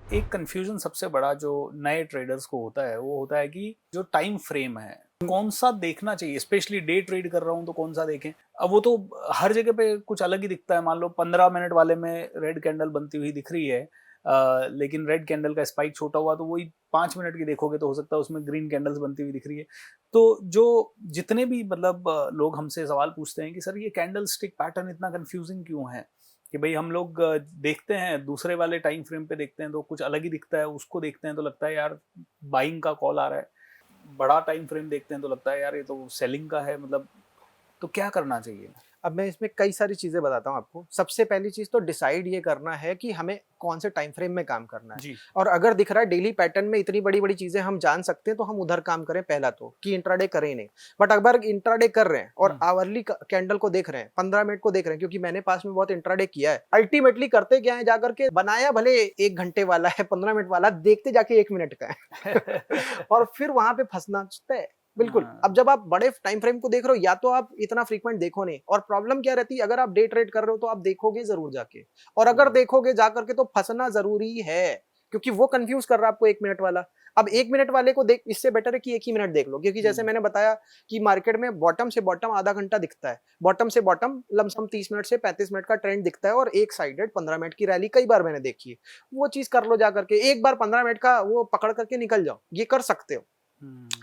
एक कंफ्यूजन सबसे बड़ा जो नए ट्रेडर्स को होता है वो होता है कि जो टाइम फ्रेम है कौन सा देखना चाहिए। स्पेशली डे ट्रेड कर रहा हूँ तो कौन सा देखें। अब वो तो हर जगह पे कुछ अलग ही दिखता है। मान लो 15 मिनट वाले में रेड कैंडल बनती हुई दिख रही है, लेकिन रेड कैंडल का स्पाइक छोटा हुआ तो वही 5 मिनट की देखोगे तो हो सकता है उसमें ग्रीन कैंडल्स बनती हुई दिख रही है। तो जो जितने भी मतलब लोग हमसे सवाल पूछते हैं कि सर ये कैंडल स्टिक पैटर्न इतना कंफ्यूजिंग क्यों है, कि भाई हम लोग देखते हैं दूसरे वाले टाइम फ्रेम पे देखते हैं तो कुछ अलग ही दिखता है, उसको देखते हैं तो लगता है यार बाइंग का कॉल आ रहा है, बड़ा टाइम फ्रेम देखते हैं तो लगता है यार ये तो सेलिंग का है। मतलब तो क्या करना चाहिए? अब मैं इसमें कई सारी चीज़ें बताता हूँ आपको। सबसे पहली चीज़ तो डिसाइड ये करना है कि हमें कौन से टाइम फ्रेम में काम करना है। जी। और अगर दिख रहा है डेली पैटर्न में इतनी बड़ी-बड़ी चीज़ें हम जान सकते हैं तो हम उधर काम करें पहला तो, कि इंट्राडे करें ही नहीं। बट अगर इंट्राडे कर रहे हैं और आवरली क कैंडल को देख रहे हैं, 15 मिनट को देख रहे हैं, क्योंकि मैंने पास्ट में बहुत इंट्राडे किया है। अल्टीमेटली करते क्या है, जाकर के बनाया भले 1 घंटे वाला है, 15 मिनट वाला, देखते जाके 1 मिनट का है। और फिर वहाँ पे फँसना तय। बिल्कुल। अब हाँ। जब आप बड़े टाइम फ्रेम को देख रहे हो, या तो आप इतना फ्रीक्वेंट देखो नहीं, और प्रॉब्लम क्या रहती है, अगर आप डे ट्रेड कर रहे हो तो आप देखोगे जरूर जाके, और अगर देखोगे जाकर के तो फंसना जरूरी है, क्योंकि वो कंफ्यूज कर रहा है आपको 1 मिनट वाला। अब 1 मिनट वाले को देख, इससे बेटर है कि 1 ही मिनट देख लो, क्योंकि जैसे मैंने बताया कि मार्केट में बॉटम से बॉटम आधा घंटा दिखता है, बॉटम से बॉटम लमसम 30 मिनट से 35 मिनट का ट्रेंड दिखता है, और एक साइडेड 15 मिनट की रैली कई बार मैंने देखी है। वो चीज कर लो जाकर के, एक बार 15 मिनट का वो पकड़ करके निकल जाओ, ये कर सकते हो।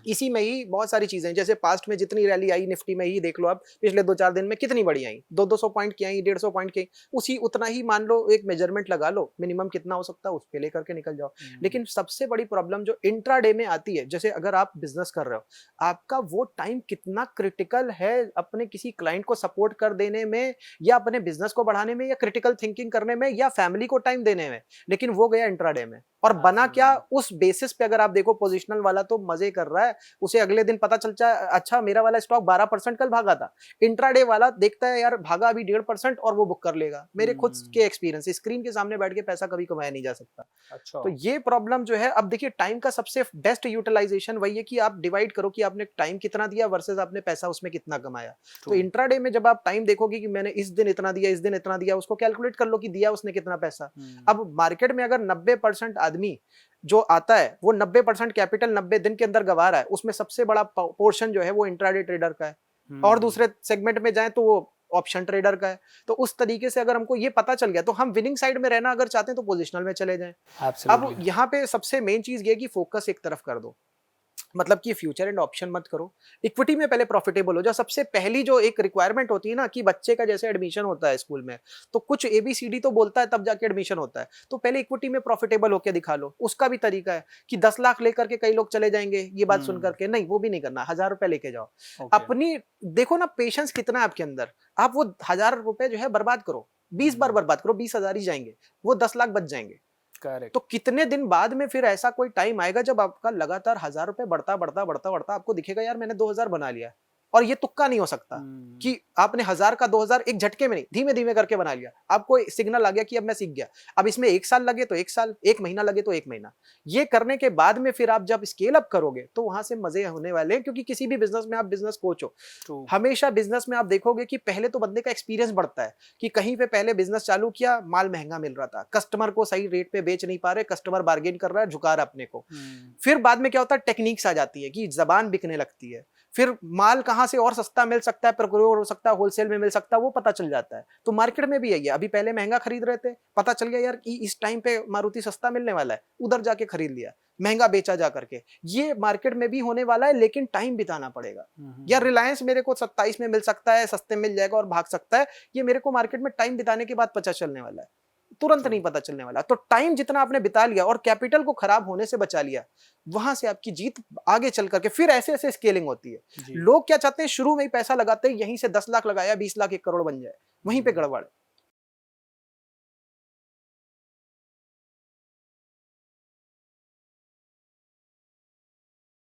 इसी में ही बहुत सारी चीजें, जैसे पास्ट में जितनी रैली आई निफ्टी में ही देख लो आप, पिछले 2-4 दिन में कितनी बड़ी आई, 200 पॉइंट की आई, 150 पॉइंट की, उसी उतना ही मान लो, एक मेजरमेंट लगा लो मिनिमम कितना हो सकता है, उस पे लेकर के निकल जाओ। लेकिन सबसे बड़ी प्रॉब्लम जो इंट्राडे में आती है, जैसे अगर आप बिजनेस कर रहे हो, आपका वो टाइम कितना क्रिटिकल है अपने किसी क्लाइंट को सपोर्ट कर देने में, या अपने बिजनेस को बढ़ाने में, या क्रिटिकल थिंकिंग करने में, या फैमिली को टाइम देने में, लेकिन वो गया इंट्राडे में। और बना क्या, उस बेसिस पे अगर आप देखो, पोजिशनल वाला तो मजे कर रहा है, उसे अगले दिन पता चलता है अच्छा मेरा वाला स्टॉक 12% कल भागा था। इंट्राडे वाला देखता है यार भागा अभी 1.5% और वो बुक कर लेगा। मेरे खुद के एक्सपीरियंस, स्क्रीन के सामने बैठ के पैसा कभी कमाया नहीं जा सकता। अच्छा। तो ये प्रॉब्लम जो है, अब देखिए टाइम का सबसे बेस्ट यूटिलाइजेशन वही है कि आप डिवाइड करो कि आपने टाइम कितना दिया वर्सेस आपने पैसा उसमें कितना कमाया। तो इंट्राडे में जब आप टाइम देखोगे कि मैंने इस दिन इतना दिया, इस दिन इतना दिया, उसको कैलकुलेट कर लो कि दिया उसने कितना पैसा। अब मार्केट में अगर 90% आदमी जो आता है वो 90% कैपिटल 90 दिन के अंदर गवा रहा है, उसमें सबसे बड़ा पोर्शन जो है वो इंट्राडे ट्रेडर का है। और दूसरे सेगमेंट में जाए तो वो ऑप्शन ट्रेडर का है। तो उस तरीके से अगर हमको ये पता चल गया, तो हम विनिंग साइड में रहना अगर चाहते हैं तो पोजिशनल में चले जाएं। अब एब्सोल्युटली। यहाँ पे सबसे मेन चीज ये कि फोकस एक तरफ कर दो, मतलब कि फ्यूचर एंड ऑप्शन मत करो, इक्विटी में पहले प्रॉफिटेबल हो जाओ। सबसे पहली जो एक रिक्वायरमेंट होती है ना, कि बच्चे का जैसे एडमिशन होता है स्कूल में, तो कुछ एबीसीडी तो बोलता है तब जाके एडमिशन होता है, तो पहले इक्विटी में प्रॉफिटेबल होकर दिखा लो। उसका भी तरीका है कि 10 लाख लेकर के कई लोग चले जाएंगे, ये बात सुन करके नहीं, वो भी नहीं करना, 1000 रुपए लेके जाओ। ओके। अपनी देखो ना पेशेंस कितना है आपके अंदर, आप वो 1000 रुपए जो है बर्बाद करो, 20 बार बर्बाद करो, 20,000 ही जाएंगे, वो 10 लाख बच जाएंगे। तो करेक्ट। कितने दिन बाद में फिर ऐसा कोई टाइम आएगा जब आपका लगातार 1000 रुपए बढ़ता बढ़ता बढ़ता बढ़ता आपको दिखेगा यार मैंने 2000 बना लिया। और ये तुक्का नहीं हो सकता कि आपने 1000 का 2000 एक झटके में नहीं, धीमे धीमे करके बना लिया। आपको सिग्नल आ गया कि अब मैं सीख गया। अब इसमें 1 साल लगे तो 1 साल, 1 महीना लगे तो 1 महीना। ये करने के बाद में फिर आप जब स्केल अप करोगे तो वहां से मजे होने वाले हैं, क्योंकि किसी भी बिजनेस में आप बिजनेस कोच हो, ट्रू। हमेशा बिजनेस में आप देखोगे कि पहले तो बंदे का एक्सपीरियंस बढ़ता है, कि कहीं पे पहले बिजनेस चालू किया, माल महंगा मिल रहा था, कस्टमर को सही रेट पे बेच नहीं पा रहे, कस्टमर बार्गेन कर रहा है, झुका रहा है अपने को। फिर बाद में क्या होता है, टेक्निक्स आ जाती है कि जबान बिकने लगती है, फिर माल कहां से और सस्ता मिल सकता है, प्रोक्योर हो सकता है, होलसेल में मिल सकता है, वो पता चल जाता है। तो मार्केट में भी यही है, अभी पहले महंगा खरीद रहे थे, पता चल गया यार कि इस टाइम पे मारुति सस्ता मिलने वाला है, उधर जाके खरीद लिया, महंगा बेचा जा करके। ये मार्केट में भी होने वाला है, लेकिन टाइम बिताना पड़ेगा। या रिलायंस मेरे को 27 में मिल सकता है, सस्ते मिल जाएगा और भाग सकता है, ये मेरे को मार्केट में टाइम बिताने के बाद पता चलने वाला है, तुरंत नहीं पता चलने वाला। तो टाइम जितना आपने बिता लिया और कैपिटल को खराब होने से बचा लिया, वहां से आपकी जीत आगे चल करके फिर ऐसे ऐसे स्केलिंग होती है। लोग क्या चाहते हैं, शुरू में ही पैसा लगाते हैं, यहीं से 10 लाख लगाया 20 लाख 1 करोड़ बन जाए, वहीं पे गड़बड़ है।